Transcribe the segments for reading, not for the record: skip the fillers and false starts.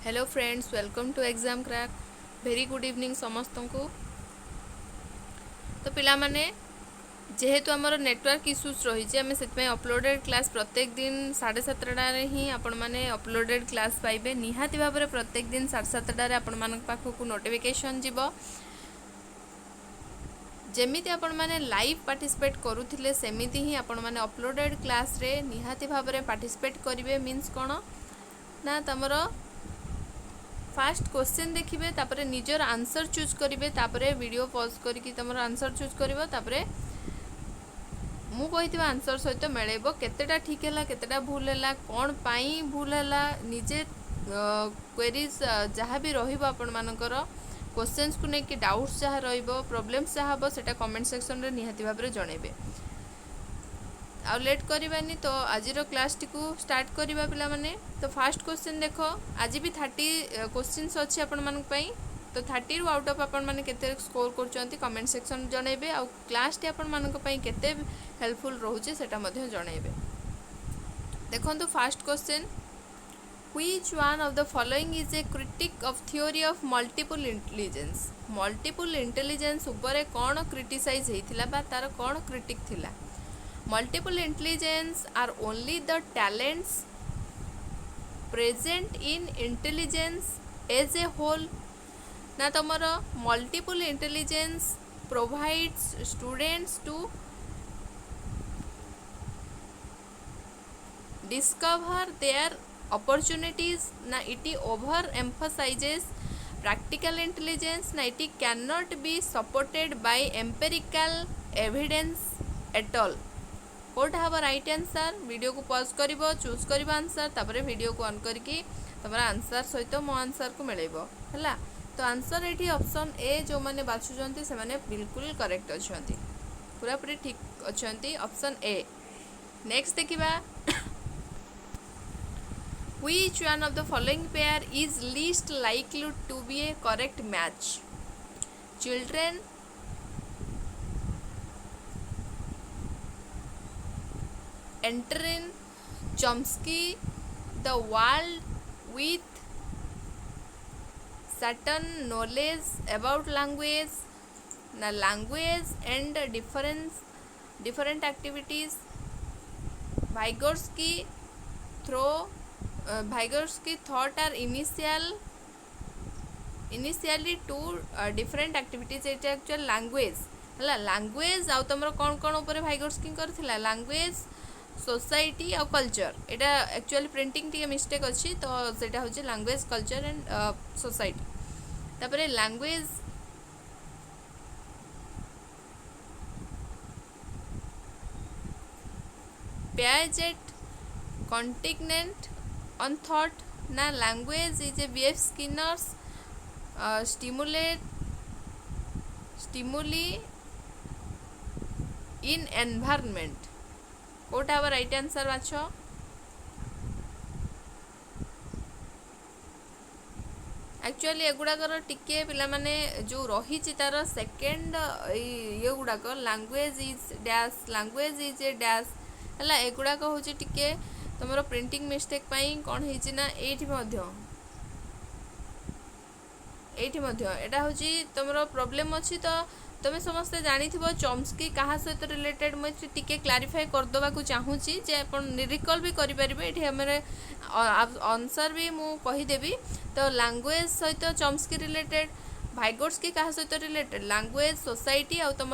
Hello friends, welcome to exam crack. Very good evening समस्त को। तो पिला माने जेहेतु आमर नेटवर्क इश्यूज रही आम से अपलोडेड क्लास प्रत्येक दिन 7:30 ही आपण मैंने अपलोडेड क्लास पाइबे निहाती भाव में प्रत्येक दिन 7:30 आपण मान पाखक नोटिफिकेशन जीव जमीती आपण मैंने लाइव पार्टिसिपेट करुले सेमिति ही आपण मैंने अपलोडेड क्लास रे निहाती भाव में पार्टिसिपेट करेंगे। मीन्स कौन ना तमर फास्ट क्वेश्चन देखिए तापर निजर आंसर चूज करेंगे तापर वीडियो पॉज करके तुम आंसर चूज कर तापर मु कही आंसर सहित मिलेब केतेटा ठीक है केतेटा भूल है कौन पाई भूल है निजे क्वेरीज जहाँ भी रही मानकर क्वेश्चंस को लेकिन डाउट्स जहाँ प्रोब्लेम्स जहाँ हम से कमेंट सेक्शन में निहाती भाव में जनइबे। आ लेट करवानी तो आज क्लास टी को स्टार्ट करवा पिला माने। तो फास्ट क्वेश्चन देख आज भी 30 क्वेश्चंस अच्छे आपण मानक पई। तो 30 रु आउट ऑफ आपण माने केते स्कोर करचंती कमेंट सेक्शन जनइबे। आ क्लास टी आपण मानक पई केते हेल्पफुल रहउचे सेटा मध्ये जनइबे। देखंतु fast question, Which one of the following is a critic of theory of multiple intelligence? Multiple intelligence उपरे कौन क्रिटिसाइज होइथिला बा तार कौन क्रिटिक थिला? Multiple intelligence are only the talents present in intelligence as a whole. ना तमर multiple intelligence provides students to discover their opportunities. ना it over emphasizes practical intelligence. ना it cannot be supported by empirical evidence at all. Kota हम right answer. Video को pause कर choose कर answer तापर video को ऑन करके तुम आंसर सहित मो आंसर को मिलेब है। तो आंसर ये ऑप्शन ए जो मैंने बाछुंट से मैंने बिल्कुल करेक्ट अच्छा पूरा पूरी ठीक अच्छा ऑप्शन ए। नेक्स्ट देखा Which one of the following pair is least likely to be a correct match? Children, enter in Chomsky, the world with certain knowledge about language, na language and different activities. Vygotsky thought are initially two different activities. it actual language है language आउ तुम कौन कौन ऊपर Vygotsky करथिला language society आ culture. एटा actually printing T mistake अच्छी तो सेटा होची लैंग्वेज कल्चर एंड सोसाइटी। तापरे language Piaget contingent on thought, ना language is a B.F. Skinner's stimuli in environment। कोटा हम राइट आंसर बाछ। एक्चुअली एगुड़ाकर टिके पिला माने जो रही तार सेकेंड ये गुड़ाक language is dash language is a dash है एगुड़ाक हूँ टिके तुम प्रिंटिंग मिस्टेक पाई कौन होना एटा हूँ तुम प्रोब्लेम अच्छी। तो तुम्हें समस्ते जानी चम्स्की क्या सहित रिलेटेड मुझे टिके क्लारिफाई करदेवा चाहूँगी जे रिकल भी करेंगे ये आंसर भी मुझेदेवी। तो लैंग्वेज सहित चम्स्की रिलेटेड, Vygotsky क्या सहित रिलेटेड लैंग्वेज सोसाइटी आ तुम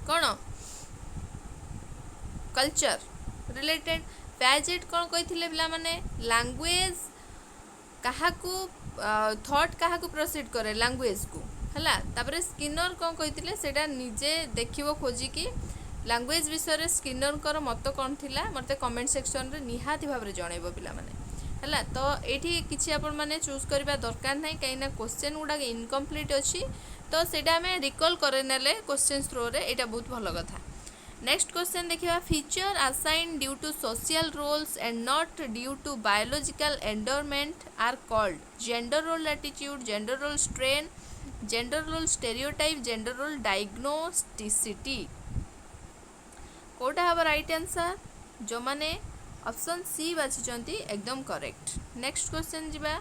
कौन कल्चर रिलेटेड। Piaget कौन कही पिला माने लैंग्वेज क्या थॉट क्या प्रोसीड करे लैंग्वेज को है। तापर स्किनर कौन कही सेटा निजे देखिबो खोजिकी लैंग्वेज विषय स्किनर कर मत कौन थिला मते कमेंट सेक्शन रे निहाती भाव में जनइब पिला माने है। तो ये किसी आपण मैंने चूज करवा दरकार ना कहीं क्वेश्चन गुड़ा इनकम्प्लीट अच्छी तो सेटा आम रिकल कर नेले क्वेश्चन थ्रो रे एटा बहुत भल कथा। नेक्स्ट क्वेश्चन देखिए, feature assign due to social roles and not due to biological endowment are called gender role attitude, gender role strain, gender role stereotype, gender role diagnosticity. कोटा हम राइट आंसर जो माने option C बाछिचंती एकदम correct. Next question जिबा,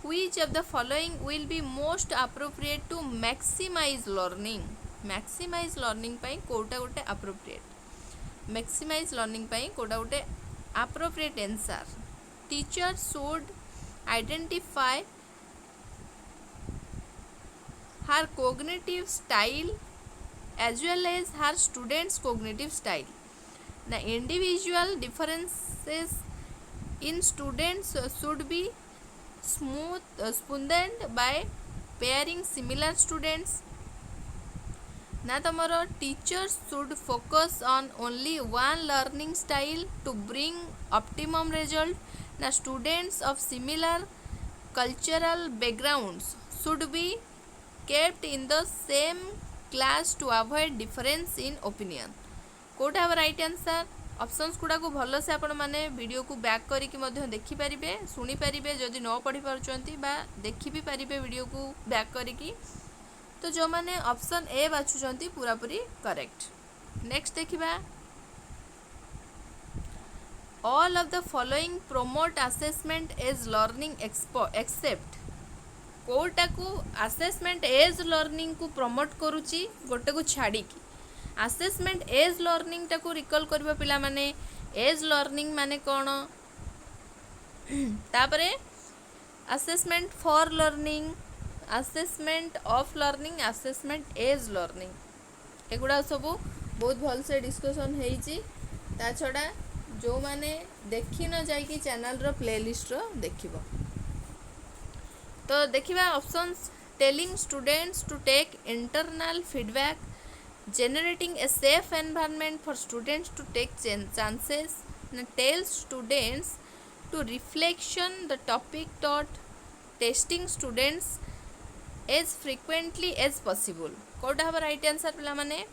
which of the following will be most appropriate to maximise learning. Maximise learning पई कोटा गोटे अप्रोप्रिएट, मैक्सिमाइज लर्निंग पई कोटा गोटे appropriate answer. Teacher should identify her cognitive style as well as her students cognitive style. The individual differences in students should be smoothed by pairing similar students. ना तमरो teachers should focus on only one learning style to bring optimum result. ना students of similar cultural backgrounds should be kept in the same class to avoid difference in opinion. Kota हम right answer. Options गुड़ा को भल से आपण माने video को back करके मध्य देखि परिबे, सुनी परिबे, जदि न पढ़ी पारुचंती बा देखि भी परिबे वीडियो को बैक करके। तो जो माने ऑप्शन ए बाछुचंती पूरा पूरी करेक्ट। नेक्स्ट देखिबा, all of the following promote assessment as learning except कोटा को असेसमेंट एज लर्निंग को प्रमोट करुच्ची गोटे को छाड़ी की। असेसमेंट एज लर्निंग टाको रिकॉल करबा पिला माने एज लर्निंग माने कौन, तापरे assessment for learning, assessment of learning, assessment as learning, एगुड़ा सब बहुत भल से डिस्कशन होईची। ता छड़ा जो माने देखि न जाई कि चैनल रो प्लेलिस्ट रो देखिबो। तो देखिबा options, telling students to take internal feedback, generating a safe environment for students to take chances, tell students to reflection the topic taught, testing students as frequently as possible। कोटा हम right answer पिला माने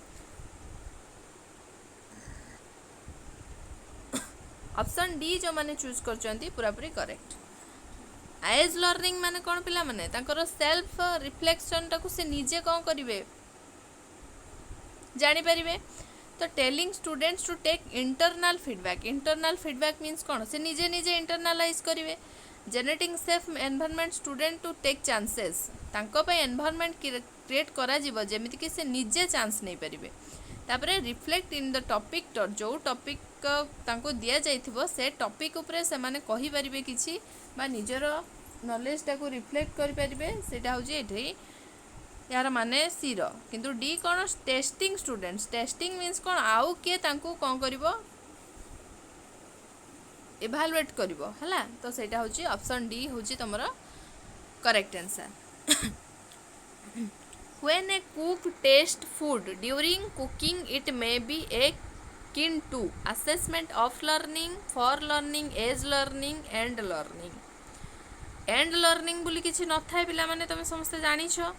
option D जो माने choose करचंती पूरा पूरी correct. As learning माने कौन पिला माने तांकर सेल्फ रिफ्लेक्शन टाकू से निजे कौन करिवे जानी परिवे। तो telling students to take internal feedback, internal feedback means कौन से निजे निजे इंटरनलाइज करिवे। Generating safe environment student to take chances, तांको पे एनवायरनमेंट क्रिएट करा जिवो जेमिति कि से निजे चांस नहीं परिवे। तापरे रिफ्लेक्ट इन द टॉपिक तो जो टॉपिक तांको दिया जाइथिबो से टॉपिक ऊपर से माने कहि परिबे किछि बा निजर नॉलेज टाको रिफ्लेक्ट करि परिबे, सेटा होजी एठी यार माने सी रो। किंतु डी कौन, टेस्टिंग स्टूडेंट्स, टेस्टिंग मीन्स कौन आउ किए तांको कौन करिवो इवैल्यूएट करिवो हला। तो सेटा होची ऑप्शन डी होची तमरो correct answer. When a cook tastes food during cooking, it may be akin to assessment of learning, for learning, as learning, and learning। And learning बोली किसी न था पिला माने तुम समस्त जानी छो।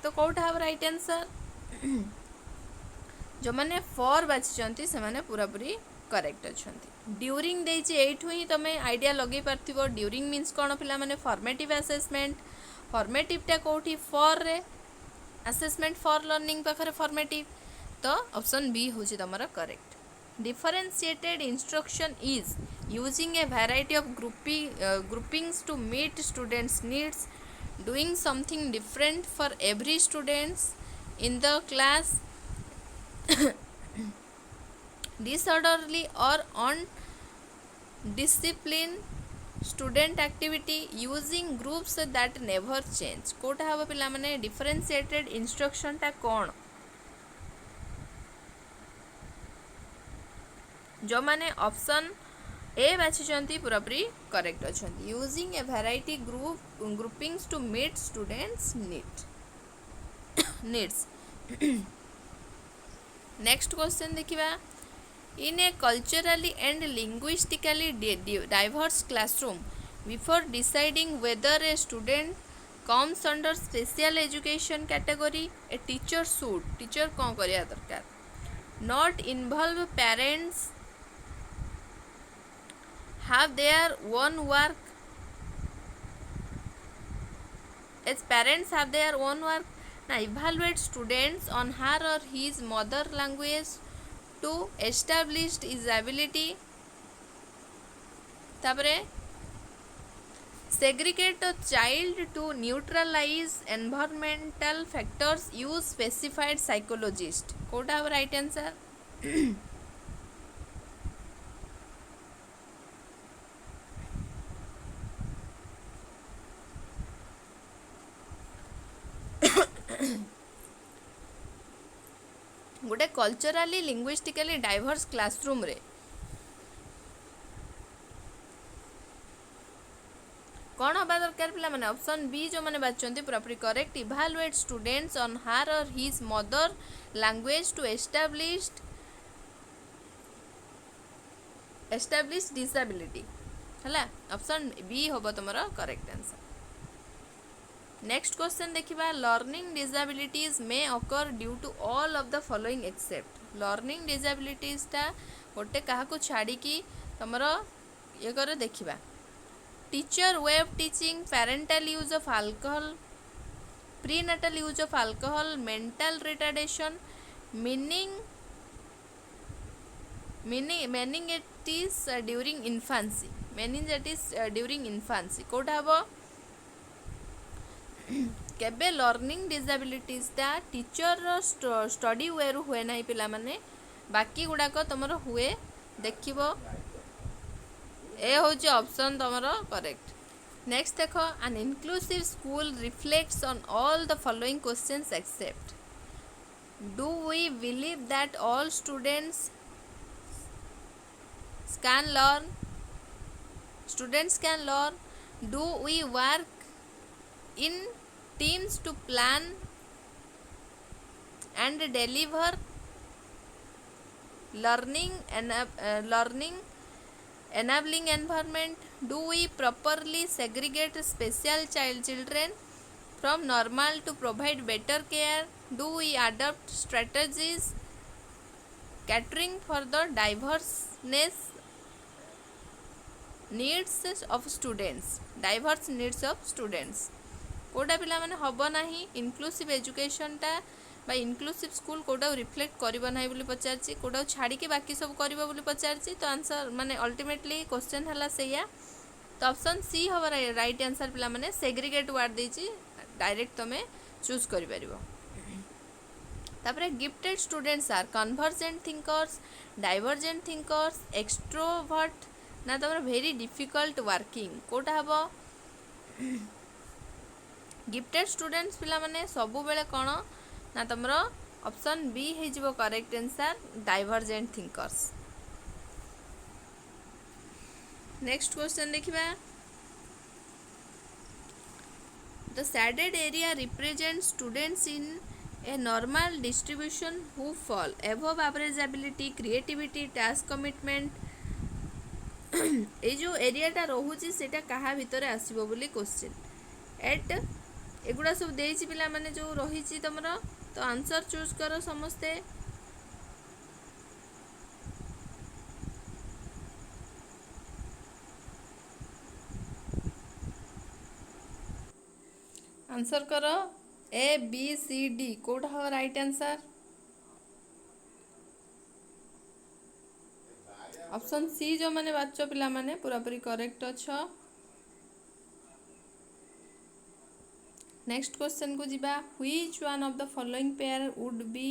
तो कौटा हम राइट आंसर, जो मैंने फॉर बाछिचंती से माने पूरा पूरी करेक्ट अछंती। ड्यूरिंग देइछि एठु ही तमे आइडिया लगे परथिबो। ड्यूरिंग मीन्स कोन पिला माने फॉर्मेटिव असेसमेंट, फॉर्मेटिव टा कोठी फॉर रे, असेसमेंट फॉर लर्निंग पाखरे फॉर्मेटिव। तो ऑप्शन बी होछि तमरा correct. Differentiated instruction is using a variety of groupings to meet students' needs, doing something different for every student in the class, disorderly or undisciplined student activity, using groups that never change। कोटा हबो पिला माने differentiated instruction टा कोन, जो माने option A बाछिचंती पूरा पूरी करेक्ट अछंती। Using a variety groupings to meet students needs. Next question देखिबा, in a culturally and linguistically diverse classroom, before deciding whether a student comes under special education category, a teacher should, teacher कौन करिया दरकार, not involve parents have their own work, as parents have their own work, now evaluate students on her or his mother language to establish his ability, तापरे segregate a child to neutralize environmental factors, use specified psychologist. कोटा अब right answer गोटे कल्चराली linguistically diverse classroom रे कौन हवा दरकार पिला माने ऑप्शन बी जो माने बाचंती पूरापूरी correct evaluate students on her or his mother language to establish disability हला ऑप्शन बी होबो तुमरो करेक्ट आंसर। नेक्स्ट क्वेश्चन देखिबा learning disabilities may occur due to all of the following except learning disabilities ता गोटे काहा को छाड़ी की तुमरो ये करे देखिबा teacher way of teaching, parental use of alcohol, prenatal use of alcohol, mental retardation, meningitis during infancy, meningitis during infancy Kota हबो केबे लर्निंग डिसेबिलिटीज ता टीचर स्टडी वे रु हुए नाही पिला माने बाकी गुडाक तमरो हुए देखिबो ए होची ऑप्शन तमरो करेक्ट। नेक्स्ट देखो an inclusive school reflects on all the following questions except do we believe that all students can learn students can learn do we work in teams to plan and deliver learning enabling environment do we properly segregate special children from normal to provide better care do we adopt strategies catering for the diverseness needs of students diverse needs of students कोटा पिला माने हबो नाही inclusive education टा बा inclusive school Kota reflect करिबो नाही बोली पचारची कोटा छाड़ी के बाकी सब करिबो बोली पचारची तो आंसर माने अल्टीमेटली क्वेश्चन हला सेया तो ऑप्शन सी हबो राइट आंसर पिला माने सेग्रीगेट वर्ड देची डायरेक्ट तमे चूज करि परिबो। तापरे gifted students are convergent thinkers divergent thinkers extrovert ना तमर वेरी डिफिकल्ट वर्किंग कोटा हबो गिफ्टेड स्टूडेंट्स पिला माने सबु बेले कोन ना तमर ऑप्शन बी हे जिवो correct answer divergent thinkers. Next question देखिबा the shaded area represent students in a normal distribution who fall above average ability creativity task commitment ए जो एरियाटा रोचे सेटा कहा भितर आसबो बोली क्वेश्चन एट एगुड़ा सब देछि पिला माने जो रही तुमर तो आंसर चूज करो समस्ते आंसर करो A B C D code हो राइट आंसर ऑप्शन सी जो माने बाचो पिला माने पूरा पूरी करेक्ट अच्छा। नेक्स्ट क्वेश्चन को जीवा which one of the following pair would be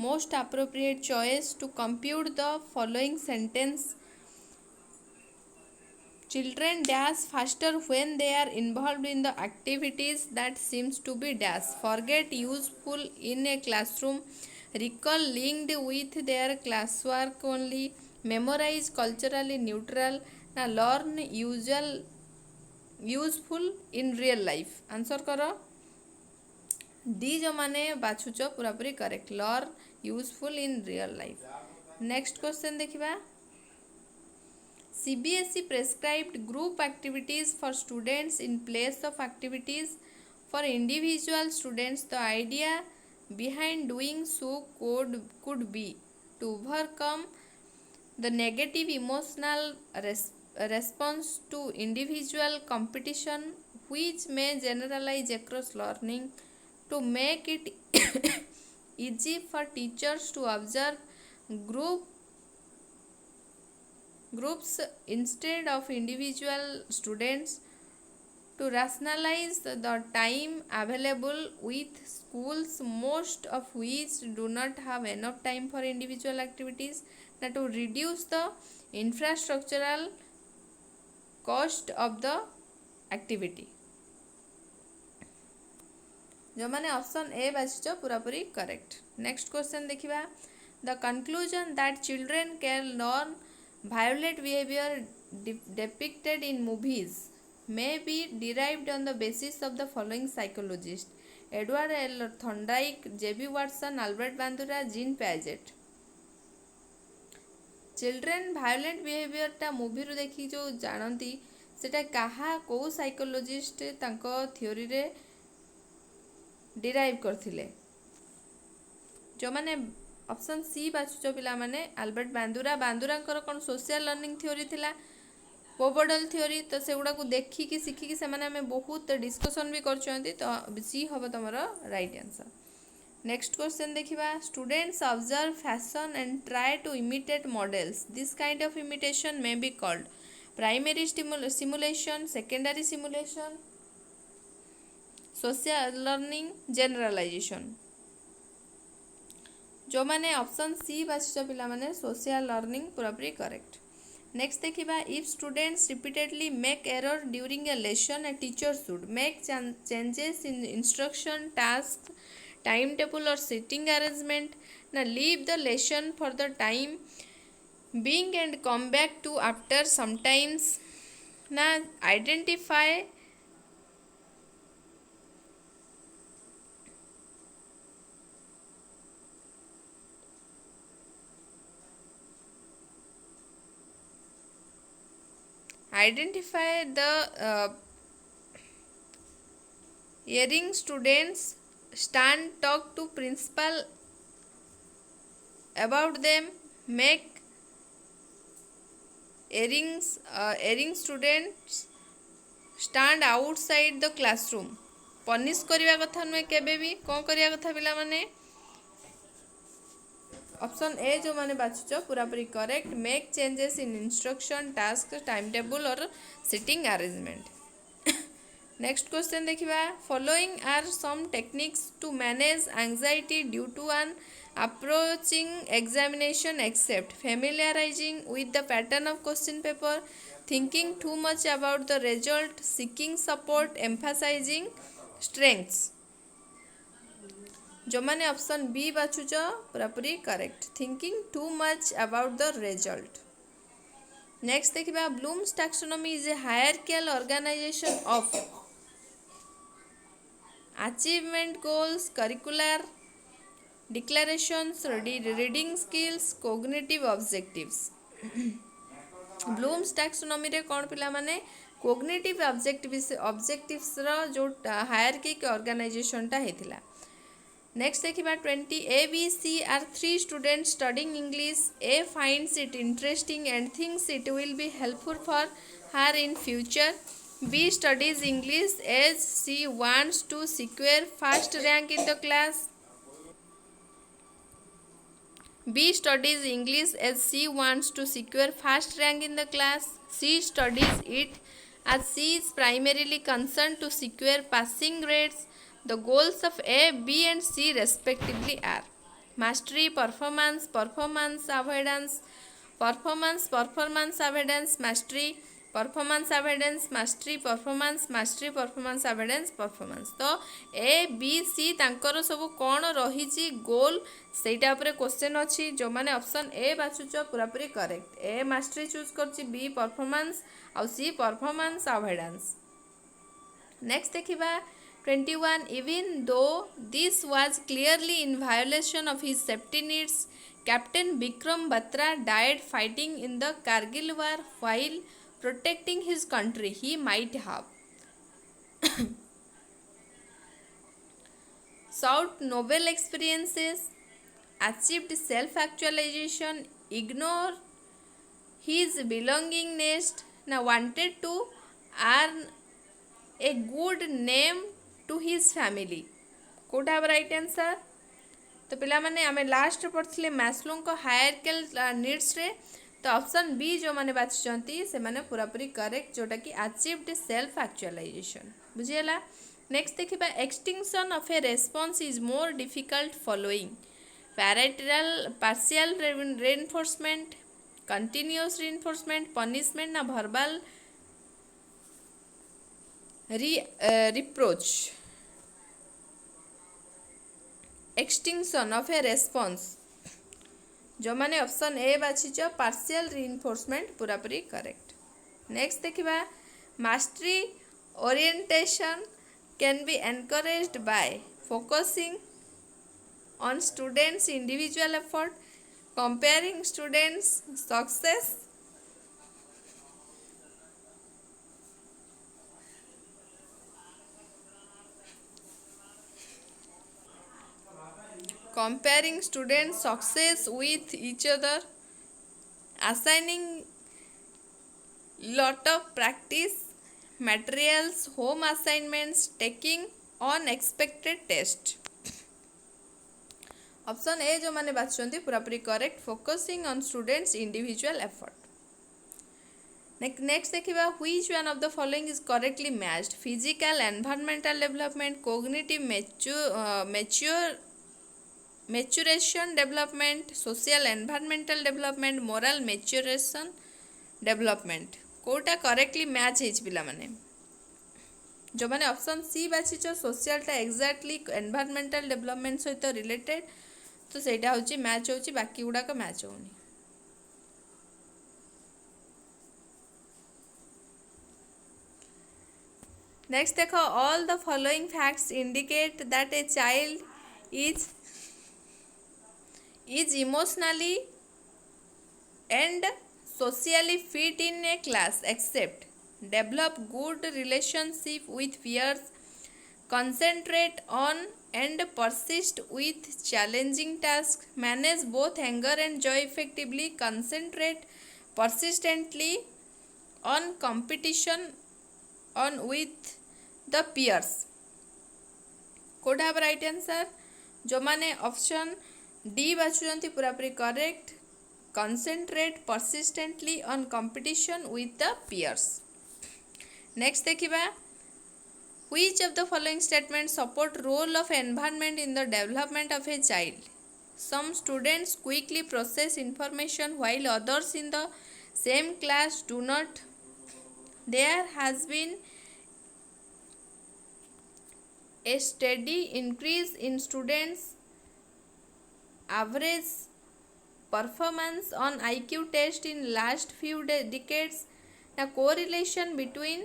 most appropriate choice to compute the following sentence children dash faster when they are involved in the activities that seems to be dash forget useful in a classroom recall linked with their classwork only memorize culturally neutral na learn useful in real life answer करो D जो माने बाछुच पूरा पूरी correct learn useful in real life. Next question देखिबा CBSE prescribed group activities for students in place of activities for individual students. The idea behind doing so could be to overcome the negative emotional response to individual competition which may generalize across learning, to make it easy for teachers to observe group groups instead of individual students, to rationalize the time available with schools, most of which do not have enough time for individual activities. Now, to reduce the infrastructural cost of the activity. जो मैंने option A बाछिच पूरापूरी correct. Next question देखिबा. The conclusion that children can learn violent behavior depicted in movies may be derived on the basis of the following psychologists: Edward L. Thorndike, J.B. Watson, Albert Bandura, Jean Piaget. Children violent बिहेवियरटा movie देखी जो जानती सेटा कहा को psychologist तांको theory रे derive करथिले. जो माने ऑप्शन सी बाछुच पिला माने आल्बर्ट बांदुरा. बांदुरांकर कौन सोशल लर्निंग थ्योरी थिला, पोबोडल थ्योरी. तो सेगुड़ा को देखिकी शिखिकी से माने हमें बहुत डिस्कशन भी करछंती. तो सी हम तुम राइट आंसर. नेक्स्ट क्वेश्चन देखिबा. Students observe fashion and try to imitate models. This kind of imitation may be called primary simulation, secondary simulation, social learning, generalisation. जो मैंने ऑप्शन सी बाछिच पिला माने सोशल लर्निंग पूरापूरी correct. Next देखिबा. If students repeatedly make error during a lesson, a teacher should make changes in instruction, task, time table or seating arrangement. ना leave the lesson for the time being and come back to after sometimes. ना identify the erring students, stand talk to principal about them, make erring students stand outside the classroom. Punish करने कथा नुहे केबे भी कौन करिया कथा पिला माने. ऑप्शन ए जो मैंने बाछुच पूरापूरी correct. Make changes in instruction, task, time table or seating arrangement. Next question देखिबा. Following are some techniques to manage anxiety due to an approaching examination except familiarizing with the pattern of question paper, thinking too much about the result, seeking support, emphasizing strengths. जो मैंने option B बाछुच पूरापूरी correct. Thinking too much about the result. Next देखिबा. Bloom's taxonomy is a hierarchical organisation of achievement goals, curricular declarations, reading skills, cognitive objectives. Bloom's taxonomy रे कौन पिला माने cognitive objectives रो जो हायरार्किक ऑर्गेनाइजेशन टा हेतिला. Next देखिबा. 20 A, B, C are 3 students studying English. A finds it interesting and thinks it will be helpful for her in future. B studies English as she wants to secure first rank in the class. B studies English as she wants to secure first rank in the class. C studies it as she is primarily concerned to secure passing grades. The goals of A, B and C respectively are mastery, performance, performance avoidance, performance avoidance, mastery, performance avoidance, mastery performance, mastery performance avoidance, performance. तो ए B सी तांकर सब कौन रही गोल सेटा उपरे question अच्छी. जो मैंने ऑप्शन ए बाछुच पूरापूरी करेक्ट. ए मास्टरी चूज कर, बी परफॉर्मेंस आउ सी परफॉर्मेंस अवॉइडेंस. नेक्स्ट देखिबा. 21 Even though this was clearly in violation of his safety needs, Captain Vikram Batra died fighting in the Kargil war while protecting his country. He might have sought novel experiences, achieved self-actualization, ignored his belongingness, now wanted to earn a good name to his family. Kota have right answer. तो पिला माने आमे last पढ़थिले Maslow को hierarchical needs रे. तो option B जो मैंने बाछिचंती से माने पूरापूरी करेक्ट जोटा कि अचीव्ड सेल्फ एक्चुअलाइजेशन बुझीगला। नेक्स्ट देखिबा extinction of a response is more difficult following parental partial reinforcement continuous reinforcement punishment ना verbal reproach. Extinction of a response जो मैंने ऑप्शन ए बाछिच पार्शियल रिइनफोर्समेंट पूरापूरी करेक्ट। नेक्स्ट देखिबा mastery orientation can be encouraged by focusing on students individual effort comparing students success comparing students success with each other assigning lot of practice materials home assignments taking unexpected test। Option A जो मैंने बाछुंती पूरापूरी correct focusing on students individual effort. Next देखिबा which one of the following is correctly matched physical environmental development cognitive maturation development social environmental development moral maturation development कोटा correctly match होइछ पिला माने जो मैंने ऑप्शन सी बाछिच सोशलटा exactly environmental development सहित रिलेटेड तो सेटा होची मैच होची बाकी गुडाक मैच होनी। नेक्स्ट देखो all the following facts indicate that a child is emotionally and socially fit in a class except develop good relationship with peers concentrate on and persist with challenging tasks manage both anger and joy effectively concentrate persistently on competition on with the peers कोड have right answer जो माने option D बाछुंती पूरापूरी correct concentrate persistently on competition with the peers. Next देखिबा which of the following statement support role of environment in the development of a child some students quickly process information while others in the same class do not there has been a study increase in students average performance on IQ test in last few decades the correlation between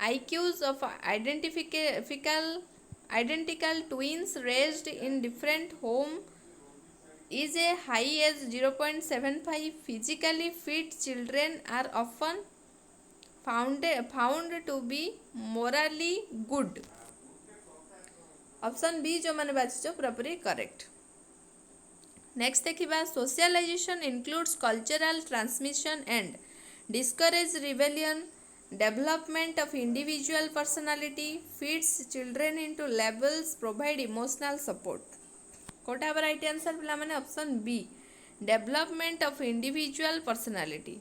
IQs of identical twins raised in different home is a high as 0.75 physically fit children are often found to be morally good। Option B जो मैंने बाछिच पूरापूरी correct. Next देखिबा socialization includes cultural transmission and discourage rebellion development of individual personality feeds children into levels provide emotional support कोटा right answer पिला माने option B development of individual personality.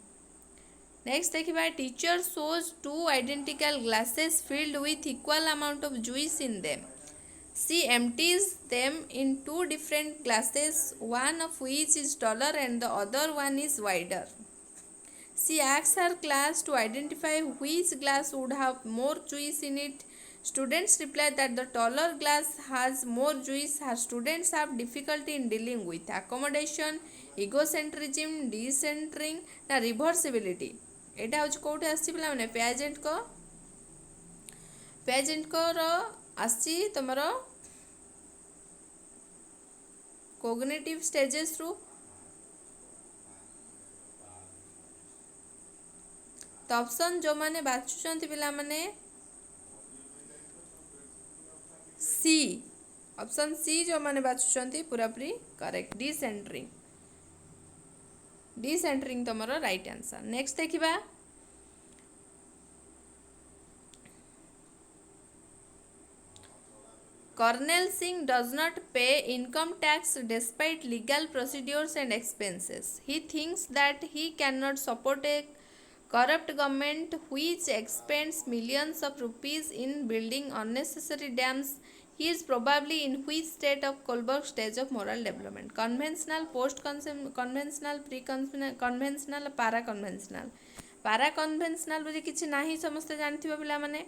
Next देखिबा teacher shows two identical glasses filled with equal amount of juice in them She empties them in two different glasses, one of which is taller and the other one is wider. She asks her class to identify which glass would have more juice in it. Students reply that the taller glass has more juice. Her students have difficulty in dealing with accommodation, egocentrism, decentering, na reversibility. एटा हूँ कौटे आसी पे pageant को आसी तुमर cognitive stages रु तो option जो माने बाछुचंती पिला माने सी ऑप्शन सी जो माने बाछुचंती पूरापूरी करेक्ट डिसेंटरिंग तुमर राइट आंसर। नेक्स्ट देखिबा Cornell Singh does not pay income tax despite legal procedures and expenses. He thinks that he cannot support a corrupt government which expends millions of rupees in building unnecessary dams. He is probably in which state of Kohlberg stage of moral development? Conventional, post-conventional, pre-conventional, para-conventional. para-conventional ବୋଲି କିଛି ନାହିଁ ସମସ୍ତେ ଜାଣିଥିବେ ପିଲାମାନେ।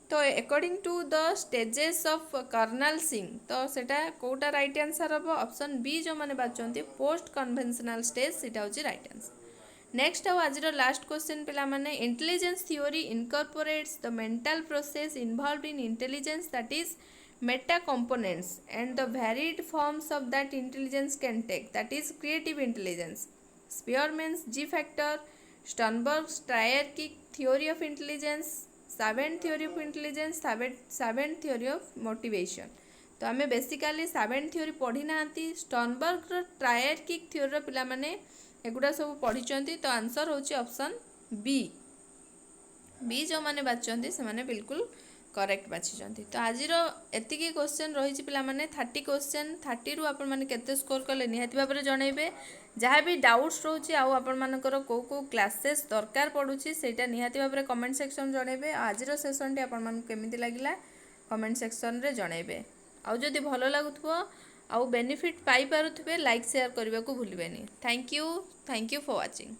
तो according to the stages of कर्नल सिंह तो सेटा कोटा राइट आंसर हम ऑप्शन बी जो मैंने बाछुंती पोस्ट कन्वेंशनल स्टेज सीटा होची राइट आंसर। नेक्स्ट आओ आज लास्ट क्वेश्चन पिला माने intelligence theory incorporates the mental process involved in intelligence that is meta components and the varied forms of that intelligence can take that is creative intelligence Spearman's G factor Sternberg's triarchic theory of intelligence savant theory of intelligence savant theory of motivation. तो आम basically सावेंट theory पढ़ी ना Sternberg triarchic theory पिला माने एगुड़ा सब पढ़ी तो answer होची ऑप्शन बी बी जो मैंने बाछिंट से बिल्कुल करेक्ट बाछिंट। तो आज एति क्वेश्चन रही पिला माने 30 क्वेश्चन 30 रु आपण माने केते स्कोर कले निहाती भाव में जनइबे जहाँ भी डाउट्स रोचे आउ आपण मानकर को क्लासेस दरकार पड़ुछि सेटा निहाती भाव में कमेंट सेक्शन जनइबे। आज सेशन टी आपण मानक केमिति लागिला कमेंट सेक्शन रे जनइबे। आउ जदि भलो लागुथबो आउ बेनिफिट पाई पारुथबे लाइक शेयर करबा को भूलिबेनी। Thank you for watching.